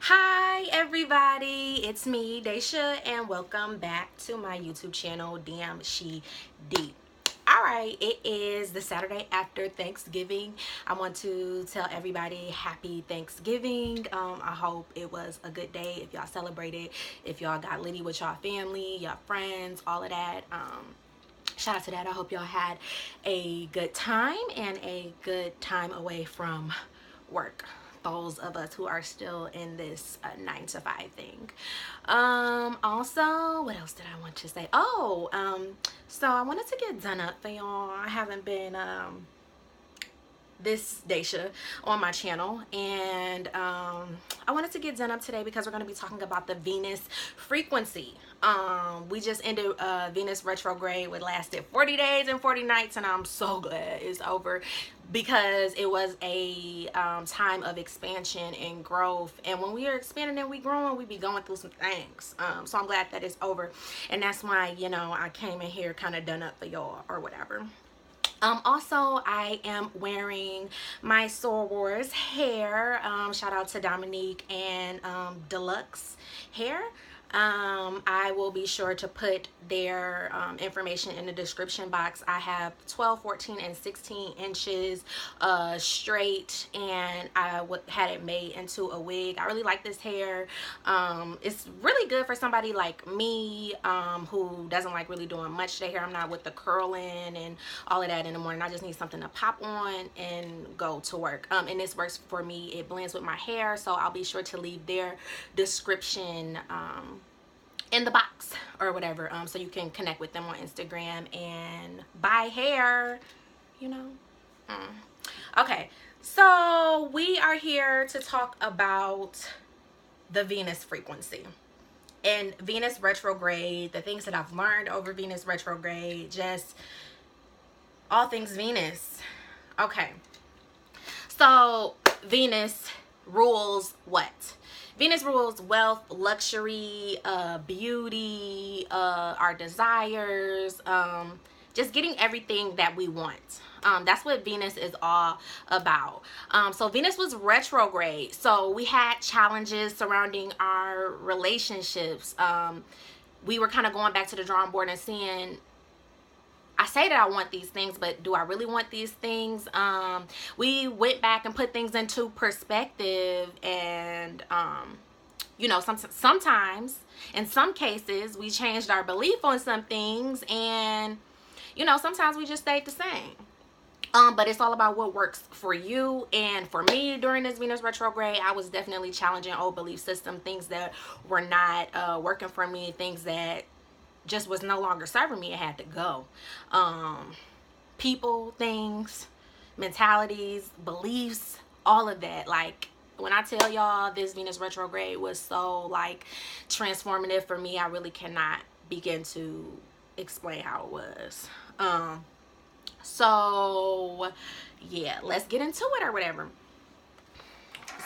Hi everybody, it's me Daisha and welcome back to my YouTube channel Damn She Deep. Alright, it is the Saturday after Thanksgiving. I want to tell everybody happy Thanksgiving. I hope it was a good day if y'all celebrated, if y'all got litty with y'all family, y'all friends, all of that. Shout out to that. I hope y'all had a good time and a good time away from work, those of us who are still in this 9 to 5 thing. Also, what else did I want to say? So I wanted to get done up for y'all. I haven't been this Daisha on my channel, and I wanted to get done up today because we're going to be talking about the Venus frequency. We just ended Venus retrograde, which lasted 40 days and 40 nights, and I'm so glad it's over because it was a time of expansion and growth, and when we are expanding and we growing, we be going through some things. So I'm glad that it's over, and that's why, you know, I came in here kind of done up for y'all or whatever. Also, I am wearing my Soul Wars hair. Shout out to Dominique and Deluxe Hair. I will be sure to put their information in the description box. I have 12, 14, and 16 inches straight, and I had it made into a wig. I really like this hair. It's really good for somebody like me who doesn't like really doing much to their hair. I'm not with the curling and all of that in the morning. I just need something to pop on and go to work. And this works for me. It blends with my hair, so I'll be sure to leave their description in the box or whatever, so you can connect with them on Instagram and buy hair, you know. Okay, so we are here to talk about the Venus frequency and Venus retrograde, the things that I've learned over Venus retrograde, just all things Venus. Okay, so Venus rules what? Venus rules wealth, luxury, beauty, our desires, just getting everything that we want. That's what Venus is all about. So Venus was retrograde. So we had challenges surrounding our relationships. We were kind of going back to the drawing board and seeing, I say that I want these things, but do I really want these things? We went back and put things into perspective, and you know, sometimes in some cases we changed our belief on some things, and you know, sometimes we just stayed the same. But it's all about what works for you. And for me, during this Venus retrograde, I was definitely challenging old belief system, things that were not working for me, things that just was no longer serving me. It had to go. People, things, mentalities, beliefs, all of that. Like, when I tell y'all this Venus retrograde was so like transformative for me, I really cannot begin to explain how it was. So yeah, let's get into it or whatever.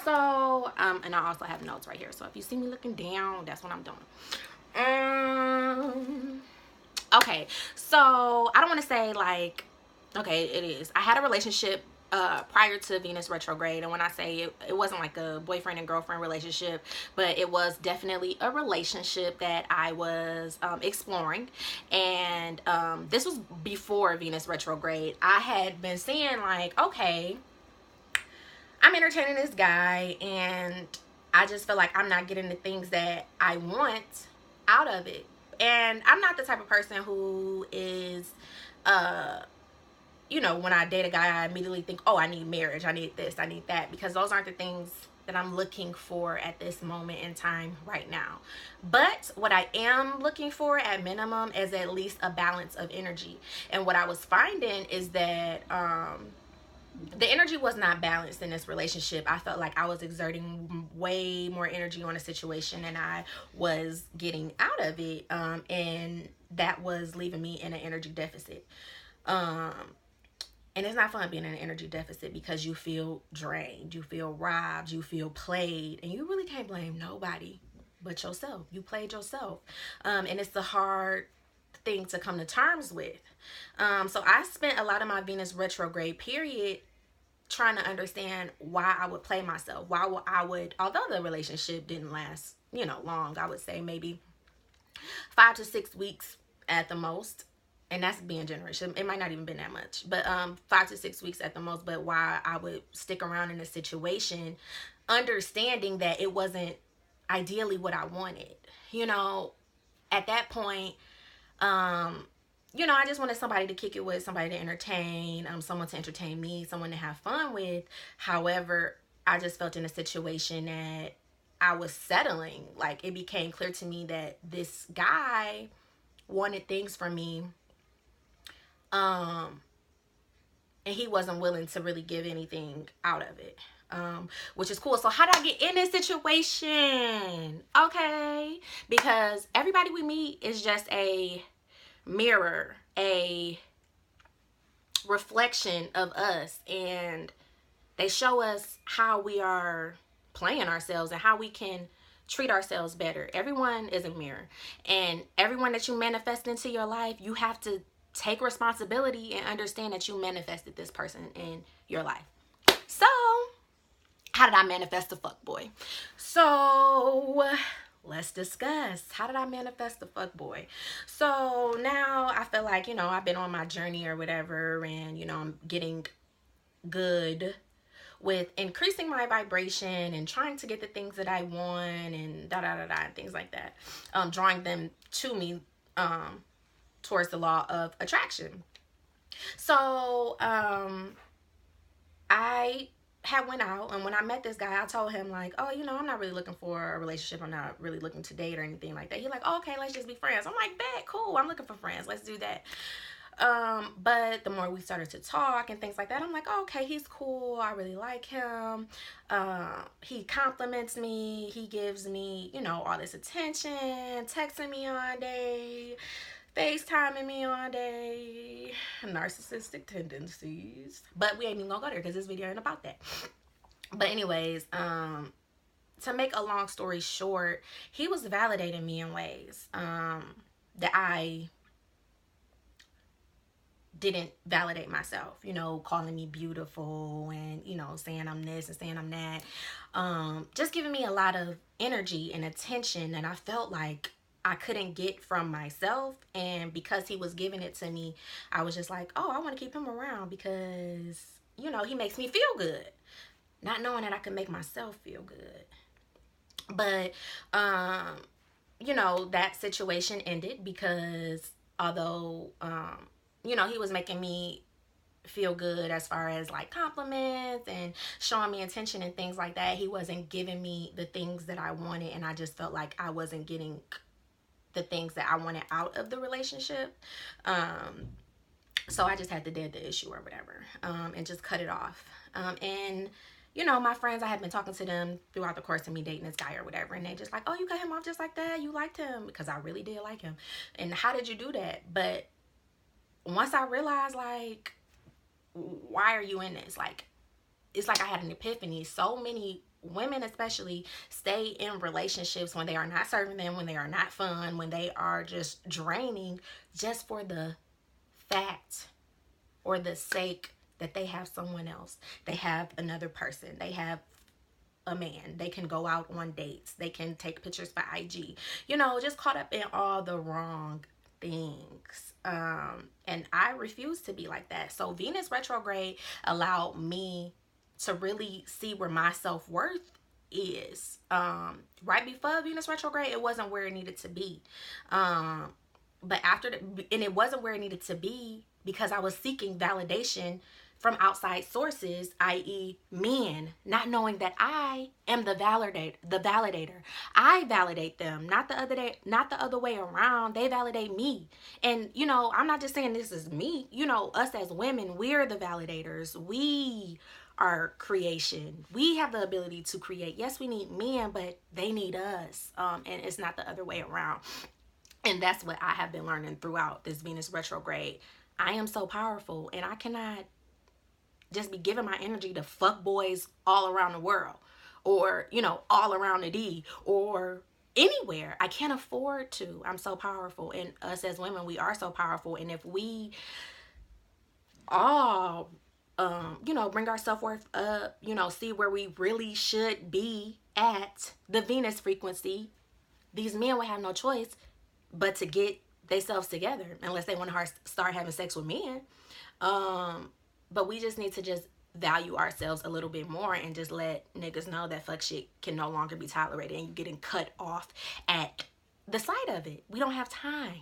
So and I also have notes right here, so if you see me looking down, that's what I'm doing. Okay, so I don't want to say like, okay, it is. I had a relationship prior to Venus retrograde, and when I say it wasn't like a boyfriend and girlfriend relationship, but it was definitely a relationship that I was exploring. And this was before Venus retrograde. I had been seeing like, okay, I'm entertaining this guy, and I just feel like I'm not getting the things that I want out of it. And I'm not the type of person who is you know, when I date a guy, I immediately think, oh, I need marriage, I need this, I need that, because those aren't the things that I'm looking for at this moment in time right now. But what I am looking for at minimum is at least a balance of energy. And what I was finding is that the energy was not balanced in this relationship. I felt like I was exerting way more energy on a situation than I was getting out of it, and that was leaving me in an energy deficit. And it's not fun being in an energy deficit because you feel drained, you feel robbed, you feel played, and you really can't blame nobody but yourself. You played yourself. And it's a hard thing to come to terms with. So I spent a lot of my Venus retrograde period trying to understand why I would play myself, why I would, although the relationship didn't last, you know, long, I would say maybe 5 to 6 weeks at the most. And that's being generous. It might not even been that much, but 5 to 6 weeks at the most. But why I would stick around in a situation, understanding that it wasn't ideally what I wanted. You know, at that point, you know, I just wanted somebody to kick it with, somebody to entertain, someone to entertain me, someone to have fun with. However, I just felt in a situation that I was settling. Like, it became clear to me that this guy wanted things from me, and he wasn't willing to really give anything out of it, which is cool. So how did I get in this situation? Okay, because everybody we meet is just a mirror, a reflection of us, and they show us how we are playing ourselves and how we can treat ourselves better. Everyone is a mirror, and everyone that you manifest into your life, you have to take responsibility and understand that you manifested this person in your life. So how did I manifest the fuckboy? So let's discuss. How did I manifest the fuckboy? So now I feel like, you know, I've been on my journey or whatever, and, you know, I'm getting good with increasing my vibration and trying to get the things that I want and and things like that. Drawing them to me, towards the law of attraction. So I had went out, and when I met this guy, I told him like, oh, you know, I'm not really looking for a relationship. I'm not really looking to date or anything like that. He's like, oh, okay, let's just be friends. I'm like, bet, cool. I'm looking for friends. Let's do that. But the more we started to talk and things like that, I'm like, oh, okay, he's cool. I really like him. He compliments me. He gives me, you know, all this attention, texting me all day, FaceTiming me all day, narcissistic tendencies. But we ain't even gonna go there because this video ain't about that. But anyways, to make a long story short, he was validating me in ways that I didn't validate myself, you know, calling me beautiful and, you know, saying I'm this and saying I'm that. Just giving me a lot of energy and attention that I felt like I couldn't get from myself. And because he was giving it to me, I was just like, oh, I want to keep him around because, you know, he makes me feel good. Not knowing that I could make myself feel good. But, you know, that situation ended because although, you know, he was making me feel good as far as like compliments and showing me attention and things like that, he wasn't giving me the things that I wanted, and I just felt like I wasn't getting the things that I wanted out of the relationship. So I just had to dead the issue or whatever, and just cut it off. And you know, my friends, I had been talking to them throughout the course of me dating this guy or whatever, and they just like, oh, you cut him off just like that? You liked him? Because I really did like him. And how did you do that? But once I realized, like, why are you in this? Like, it's like I had an epiphany. So many women especially stay in relationships when they are not serving them, when they are not fun, when they are just draining, just for the fact or the sake that they have someone else. They have another person. They have a man. They can go out on dates. They can take pictures for IG. You know, just caught up in all the wrong things. And I refuse to be like that. So Venus retrograde allowed me to really see where my self-worth is. Right before Venus retrograde, it wasn't where it needed to be. But after and it wasn't where it needed to be because I was seeking validation from outside sources, i.e. men, not knowing that I am the validator. I validate them, not the other way around. They validate me. And, you know, I'm not just saying this is me. You know, us as women, we're the validators. We are creation. We have the ability to create. Yes, we need men, but they need us. And it's not the other way around. And that's what I have been learning throughout this Venus retrograde. I am so powerful, and I cannot just be giving my energy to fuck boys all around the world, or, you know, all around the D, or anywhere. I can't afford to. I'm so powerful, and us as women, we are so powerful. And if we all you know, bring our self-worth up, you know, see where we really should be at the Venus frequency, these men would have no choice but to get themselves together unless they want to start having sex with men. But we just need to just value ourselves a little bit more and just let niggas know that fuck shit can no longer be tolerated and you getting cut off at the sight of it. We don't have time.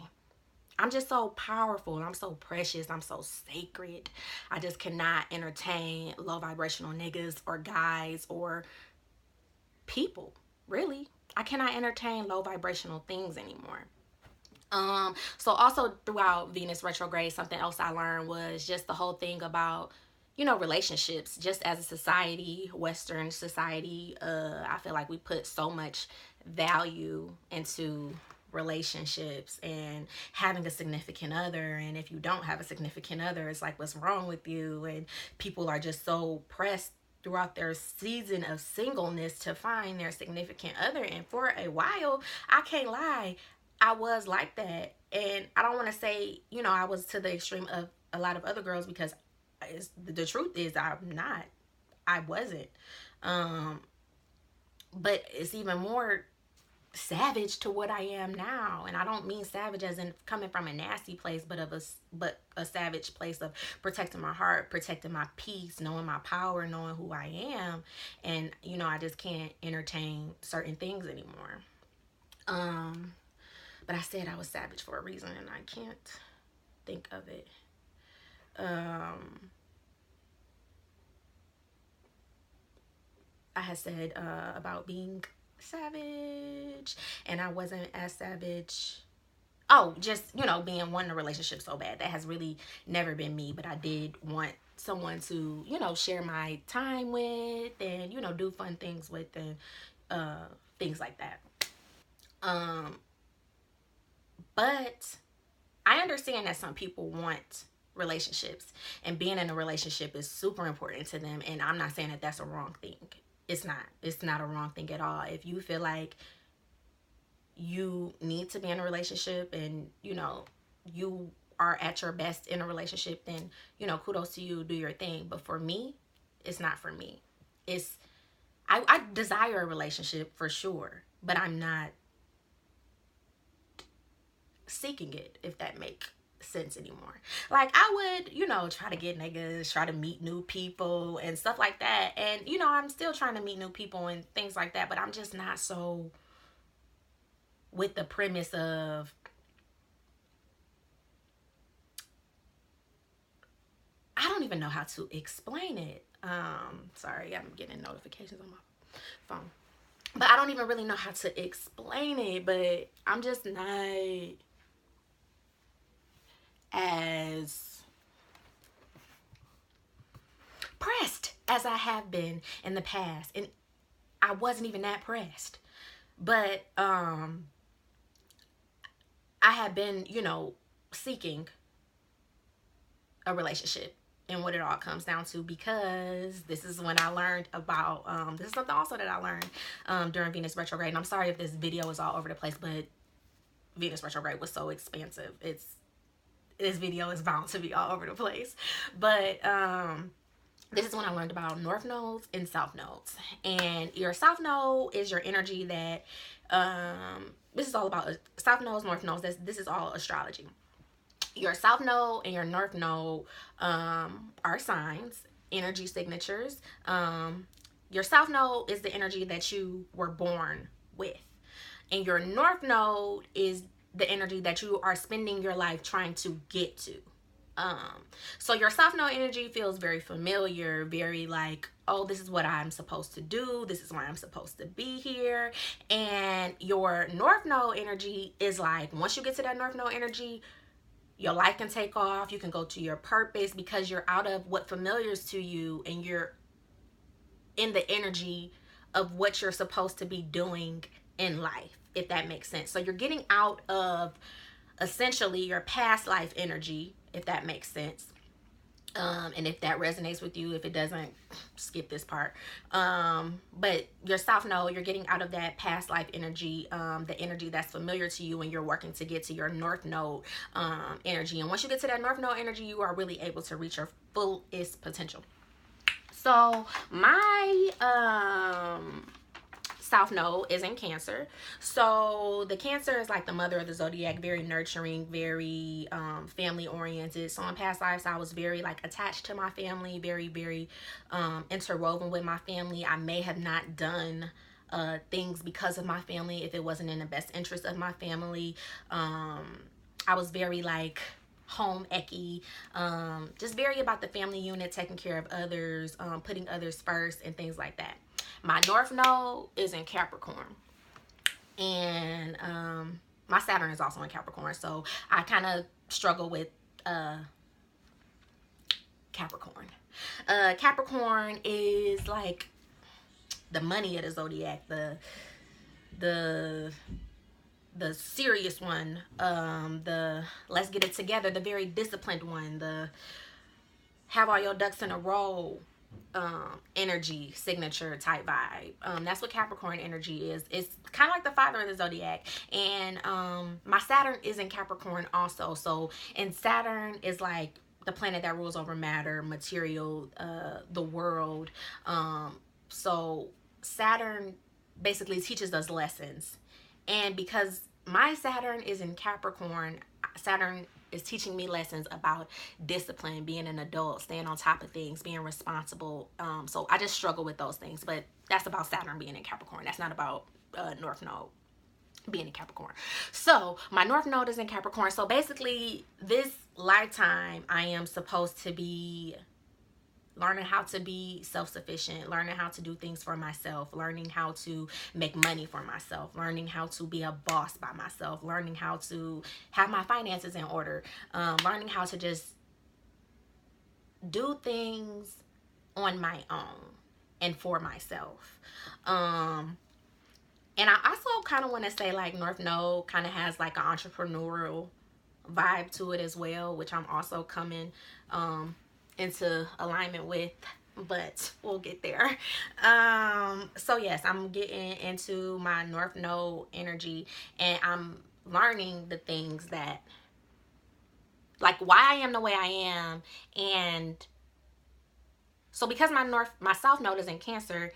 I'm just so powerful and I'm so precious. I'm so sacred. I just cannot entertain low vibrational niggas or guys or people. Really. I cannot entertain low vibrational things anymore. So also throughout Venus retrograde, something else I learned was just the whole thing about, you know, relationships. Just as a society, Western society, I feel like we put so much value into relationships and having a significant other, and if you don't have a significant other, it's like, what's wrong with you? And people are just so pressed throughout their season of singleness to find their significant other. And for a while, I can't lie, I was like that. And I don't want to say, you know, I was to the extreme of a lot of other girls, because the truth is I wasn't. But it's even more savage to what I am now. And I don't mean savage as in coming from a nasty place, but a savage place of protecting my heart, protecting my peace, knowing my power, knowing who I am. And, you know, I just can't entertain certain things anymore. But I said I was savage for a reason, and I can't think of it. I had said about being savage, and I wasn't as savage. Oh, just, you know, being wanting a relationship so bad. That has really never been me, but I did want someone to, you know, share my time with and, you know, do fun things with and things like that. But I understand that some people want relationships, and being in a relationship is super important to them, and I'm not saying that that's a wrong thing. It's not a wrong thing at all. If you feel like you need to be in a relationship and, you know, you are at your best in a relationship, then, you know, kudos to you, do your thing. But for me, it's not for me. I desire a relationship for sure, but I'm not seeking it, if that makes sense anymore. Like, I would, you know, try to get niggas, try to meet new people and stuff like that. And, you know, I'm still trying to meet new people and things like that, but I'm just not so with the premise of I don't even know how to explain it. Sorry, I'm getting notifications on my phone. But I don't even really know how to explain it, but I'm just not as pressed as I have been in the past. And I wasn't even that pressed. But I had been, you know, seeking a relationship, and what it all comes down to, because this is when I learned about this is something also that I learned during Venus retrograde. And I'm sorry if this video is all over the place, but Venus retrograde was so expansive. This video is bound to be all over the place. But this is when I learned about north nodes and south nodes. And your south node is your energy that this is all about south nodes, north nodes. This is all astrology. Your south node and your north node are signs, energy signatures. Your south node is the energy that you were born with, and your north node is the energy that you are spending your life trying to get to. So your south node energy feels very familiar, very like, oh, this is what I'm supposed to do, this is why I'm supposed to be here. And your north node energy is like, once you get to that north node energy, your life can take off. You can go to your purpose because you're out of what familiars to you, and you're in the energy of what you're supposed to be doing in life, if that makes sense. So you're getting out of essentially your past life energy, if that makes sense. And if that resonates with you, if it doesn't, skip this part. But your South Node, you're getting out of that past life energy, the energy that's familiar to you, and you're working to get to your North Node energy. And once you get to that North Node energy, you are really able to reach your fullest potential. So my South Node is in Cancer. So the Cancer is like the mother of the zodiac, very nurturing, very family oriented. So in past lives, I was very like attached to my family, very interwoven with my family. I may have not done things because of my family if it wasn't in the best interest of my family. I was very like home ecky, just very about the family unit, taking care of others, putting others first, and things like that. My North Node is in Capricorn, and my Saturn is also in Capricorn, so I kind of struggle with Capricorn. Capricorn is like the money of the zodiac, the serious one, the let's get it together, the very disciplined one, the have all your ducks in a row energy signature type vibe. That's what Capricorn energy is. It's kind of like the father of the zodiac. And my Saturn is in Capricorn also. So, and Saturn is like the planet that rules over matter, material, the world. So Saturn basically teaches us lessons. And because my Saturn is in Capricorn, Saturn is teaching me lessons about discipline, being an adult, staying on top of things, being responsible. So I just struggle with those things. But that's about Saturn being in Capricorn. That's not about North Node being in Capricorn. So my North Node is in Capricorn. So basically this lifetime I am supposed to be learning how to be self-sufficient, learning how to do things for myself, learning how to make money for myself, learning how to be a boss by myself, learning how to have my finances in order, learning how to just do things on my own and for myself. And I also kind of want to say like North Node kind of has like an entrepreneurial vibe to it as well, which I'm also coming into alignment with, but we'll get there. So yes, I'm getting into my North Node energy, and I'm learning the things that like why I am the way I am. And so because my South Node is in Cancer,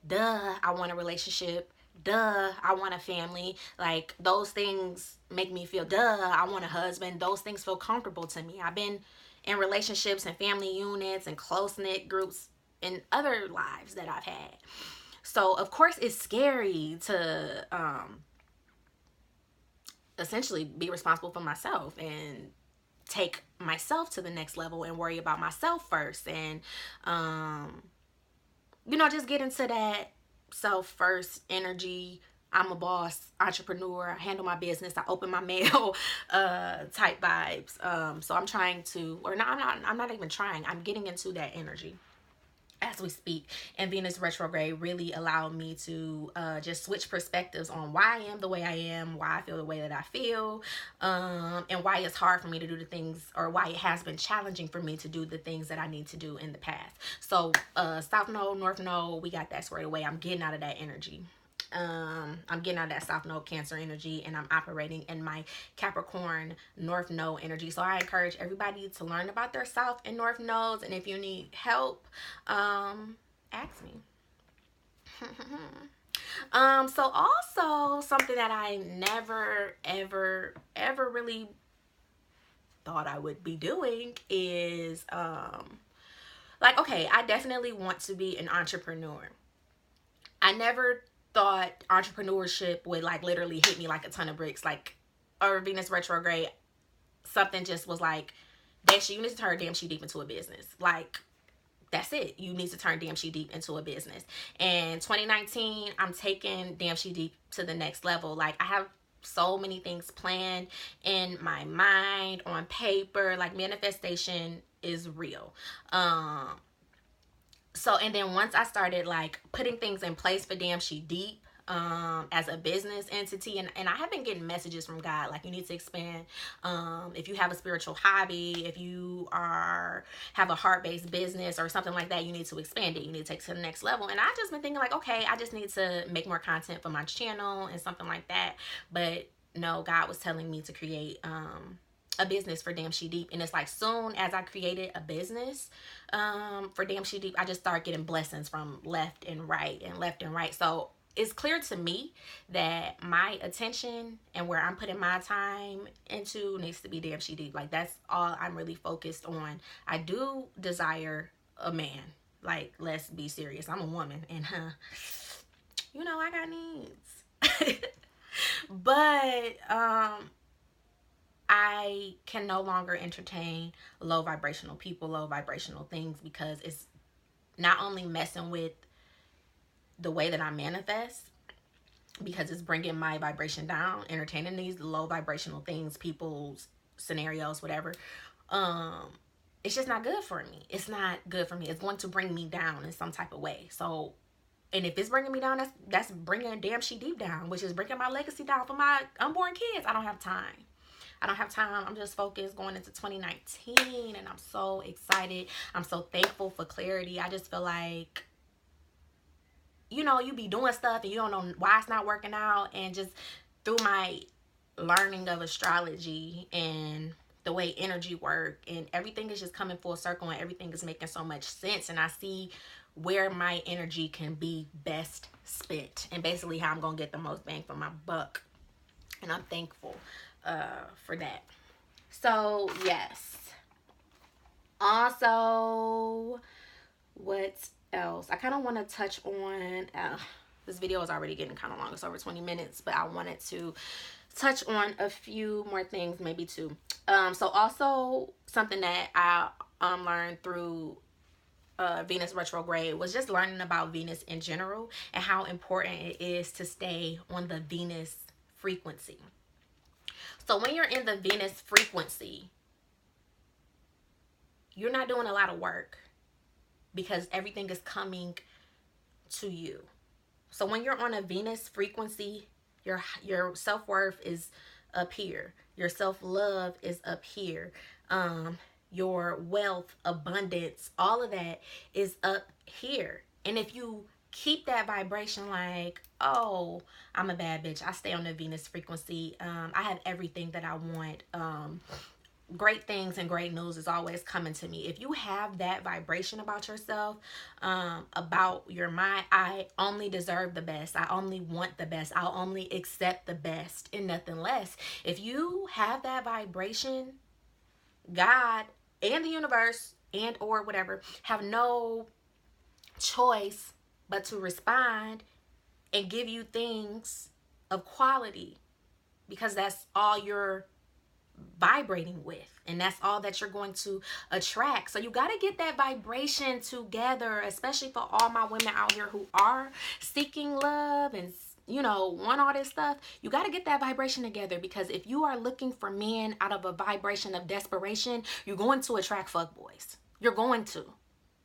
duh, I want a relationship, duh, I want a family. Like those things make me feel, duh, I want a husband. Those things feel comfortable to me. I've been in relationships and family units and close-knit groups in other lives that I've had. So of course it's scary to essentially be responsible for myself and take myself to the next level and worry about myself first, and you know, just get into that self first energy. I'm a boss, entrepreneur, I handle my business, I open my mail type vibes. So I'm trying to, or no, I'm not even trying, I'm getting into that energy as we speak. And Venus retrograde really allowed me to just switch perspectives on why I am the way I am, why I feel the way that I feel, and why it's hard for me to do the things, or why it has been challenging for me to do the things that I need to do in the past. So South Node, North Node, we got that squared away. I'm getting out of that energy. I'm getting out of that South Node Cancer energy, and I'm operating in my Capricorn North Node energy. So I encourage everybody to learn about their South and North Nodes, and if you need help, ask me. So also something that I never ever really thought I would be doing is like, okay, I definitely want to be an entrepreneur. I never thought entrepreneurship would like literally hit me like a ton of bricks. Like, or Venus retrograde, something just was like, that you need to turn damn she deep into a business. Like, that's it. You need to turn damn she deep into a business. And 2019, I'm taking damn she deep to the next level. Like, I have so many things planned in my mind, on paper. Like, manifestation is real. So, and then once I started like putting things in place for damn she deep, as a business entity. And I have been getting messages from God, like, you need to expand. If you have a spiritual hobby, if you have a heart-based business or something like that, you need to expand it. You need to take it to the next level. And I just been thinking like, okay, I just need to make more content for my channel and something like that. But no, God was telling me to create a business for Damn She Deep. And it's like, soon as I created a business for Damn She Deep, I just started getting blessings from left and right. So it's clear to me that my attention and where I'm putting my time into needs to be Damn She Deep. Like, that's all I'm really focused on. I do desire a man. Like, let's be serious. I'm a woman, and you know, I got needs. But I can no longer entertain low vibrational people, low vibrational things, because it's not only messing with the way that I manifest, because it's bringing my vibration down, entertaining these low vibrational things, people's scenarios, whatever. It's just not good for me. It's not good for me. It's going to bring me down in some type of way. So, and if it's bringing me down, that's bringing Damn She Deep down, which is bringing my legacy down for my unborn kids. I don't have time. I'm just focused going into 2019, and I'm so excited. I'm so thankful for clarity. I just feel like, you know, you be doing stuff and you don't know why it's not working out. And just through my learning of astrology and the way energy work, and everything is just coming full circle, and everything is making so much sense. And I see where my energy can be best spent, and basically how I'm going to get the most bang for my buck. And I'm thankful for that. So, yes. Also, what else? I kind of want to touch on, this video is already getting kind of long. It's over 20 minutes, but I wanted to touch on a few more things, maybe two. So also something that I learned through Venus retrograde was just learning about Venus in general, and how important it is to stay on the Venus frequency. So when you're in the Venus frequency, you're not doing a lot of work, because everything is coming to you. So when you're on a Venus frequency, your self-worth is up here. Your self-love is up here. Your wealth, abundance, all of that is up here. And if you keep that vibration like, oh, I'm a bad bitch, I stay on the Venus frequency, I have everything that I want, great things and great news is always coming to me. If you have that vibration about yourself, about your mind, I only deserve the best, I only want the best, I'll only accept the best and nothing less. If you have that vibration, God and the universe and or whatever have no choice but to respond and give you things of quality, because that's all you're vibrating with, and that's all that you're going to attract. So you got to get that vibration together, especially for all my women out here who are seeking love and, you know, want all this stuff. You got to get that vibration together, because if you are looking for men out of a vibration of desperation, you're going to attract fuckboys. You're going to.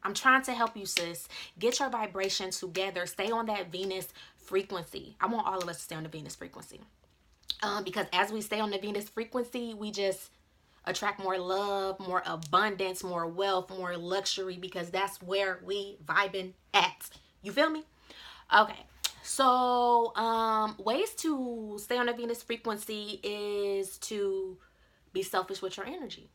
I'm trying to help you, sis. Get your vibration together. Stay on that Venus frequency. I want all of us to stay on the Venus frequency. Because as we stay on the Venus frequency, we just attract more love, more abundance, more wealth, more luxury, because that's where we vibing at. You feel me? Okay. So, ways to stay on the Venus frequency is to be selfish with your energy.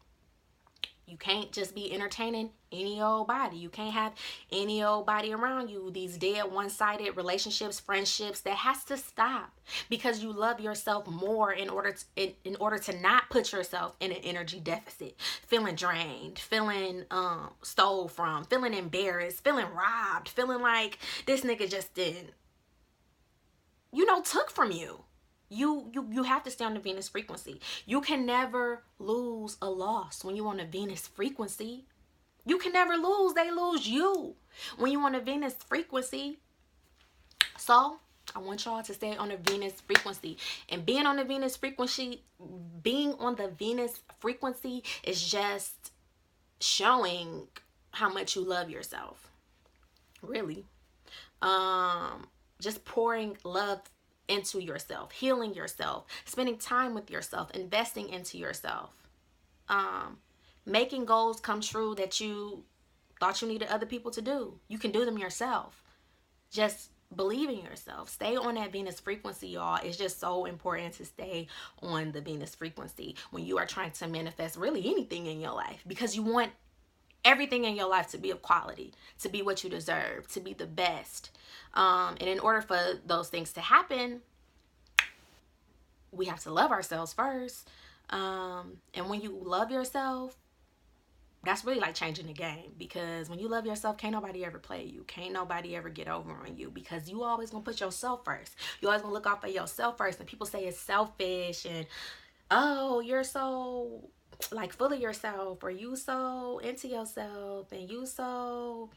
You can't just be entertaining any old body. You can't have any old body around you. These dead, one-sided relationships, friendships, that has to stop, because you love yourself more in order to not put yourself in an energy deficit, feeling drained, feeling stole from, feeling embarrassed, feeling robbed, feeling like this nigga just didn't, you know, took from you. You have to stay on the Venus frequency. You can never lose a loss when you're on the Venus frequency. You can never lose. They lose you when you're on the Venus frequency. So I want y'all to stay on the Venus frequency. And being on the Venus frequency is just showing how much you love yourself. Really. just pouring love into yourself, healing yourself, spending time with yourself, investing into yourself, making goals come true that you thought you needed other people to do. You can do them yourself. Just believe in yourself. Stay on that Venus frequency, y'all. It's just so important to stay on the Venus frequency when you are trying to manifest really anything in your life, because you want everything in your life to be of quality, to be what you deserve, to be the best. And in order for those things to happen, we have to love ourselves first. And when you love yourself, that's really like changing the game, because when you love yourself, can't nobody ever play you. Can't nobody ever get over on you, because you always gonna put yourself first. You always gonna look out for yourself first. And people say it's selfish and, oh, you're so like full of yourself, or you so into yourself, and you so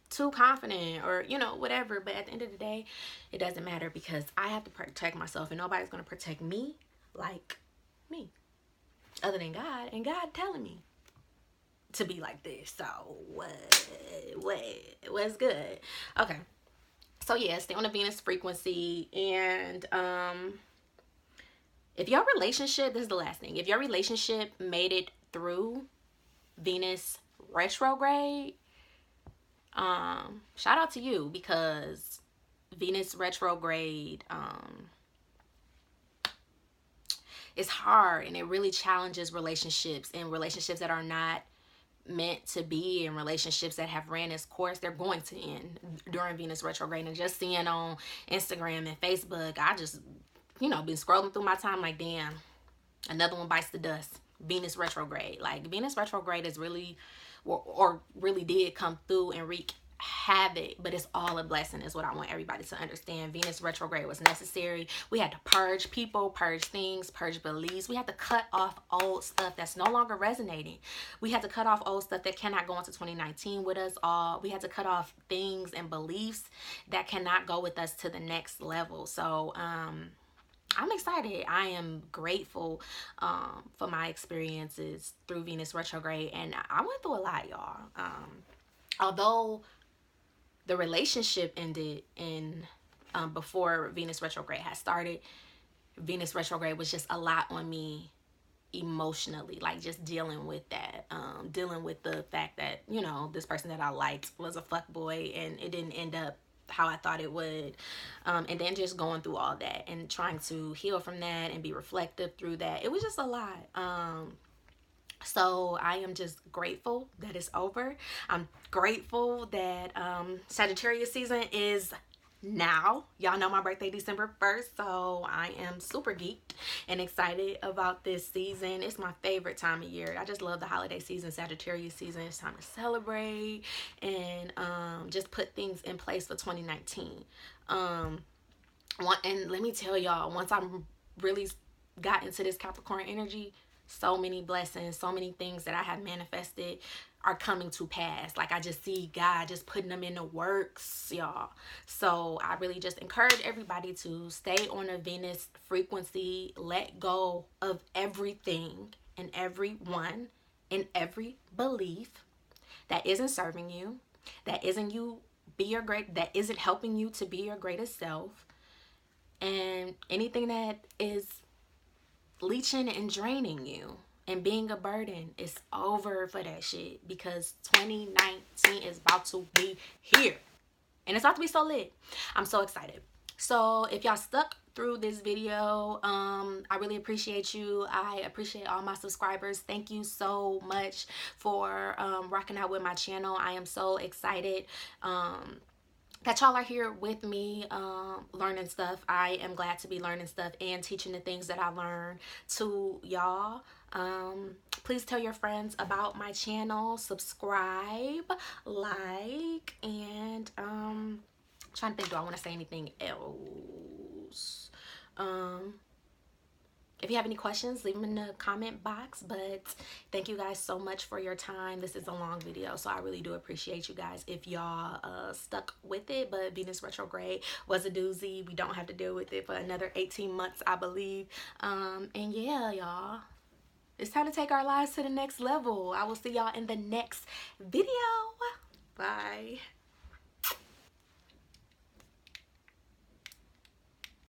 too confident, or you know, whatever. But at the end of the day, it doesn't matter, because I have to protect myself, and nobody's gonna protect me like me, other than God, and God telling me to be like this. So what's good? Okay, so yeah, stay on the Venus frequency. And if your relationship, this is the last thing, if your relationship made it through Venus retrograde, shout out to you, because Venus retrograde is hard, and it really challenges relationships, and relationships that are not meant to be, and relationships that have ran its course, they're going to end during Venus retrograde. And just seeing on Instagram and Facebook, I just, you know, been scrolling through my time like, damn, another one bites the dust. Venus retrograde. Like, Venus retrograde is really, or really did come through and wreak havoc, but it's all a blessing, is what I want everybody to understand. Venus retrograde was necessary. We had to purge people, purge things, purge beliefs. We had to cut off old stuff that's no longer resonating. We had to cut off old stuff that cannot go into 2019 with us all. We had to cut off things and beliefs that cannot go with us to the next level. So I'm excited. I am grateful for my experiences through Venus retrograde, and I went through a lot, y'all. Although the relationship ended in before Venus retrograde had started, Venus retrograde was just a lot on me emotionally, like just dealing with that, dealing with the fact that, you know, this person that I liked was a fuckboy, and it didn't end up how I thought it would, and then just going through all that and trying to heal from that and be reflective through that. It was just a lot. So I am just grateful that it's over. I'm grateful that Sagittarius season is now. Y'all know my birthday December 1st, so I am super geeked and excited about this season. It's my favorite time of year. I just love the holiday season, Sagittarius season. It's time to celebrate and just put things in place for 2019. And let me tell y'all, once I'm really got into this Capricorn energy, so many blessings, so many things that I have manifested are coming to pass. Like, I just see God just putting them in the works, y'all. So I really just encourage everybody to stay on a Venus frequency, let go of everything and everyone and every belief that isn't serving you, that isn't helping you to be your greatest self, and anything that is leeching and draining you and being a burden. Is over for that shit, because 2019 is about to be here, and it's about to be so lit. I'm so excited. So if y'all stuck through this video, I really appreciate you. I appreciate all my subscribers. Thank you so much for rocking out with my channel. I am so excited that y'all are here with me learning stuff. I am glad to be learning stuff and teaching the things that I learned to y'all. Please tell your friends about my channel, subscribe, like, and I'm trying to think, do I want to say anything else? If you have any questions, leave them in the comment box. But thank you guys so much for your time. This is a long video, so I really do appreciate you guys if y'all stuck with it. But Venus retrograde was a doozy. We don't have to deal with it for another 18 months, I believe. And yeah, y'all, it's time to take our lives to the next level. I will see y'all in the next video. Bye.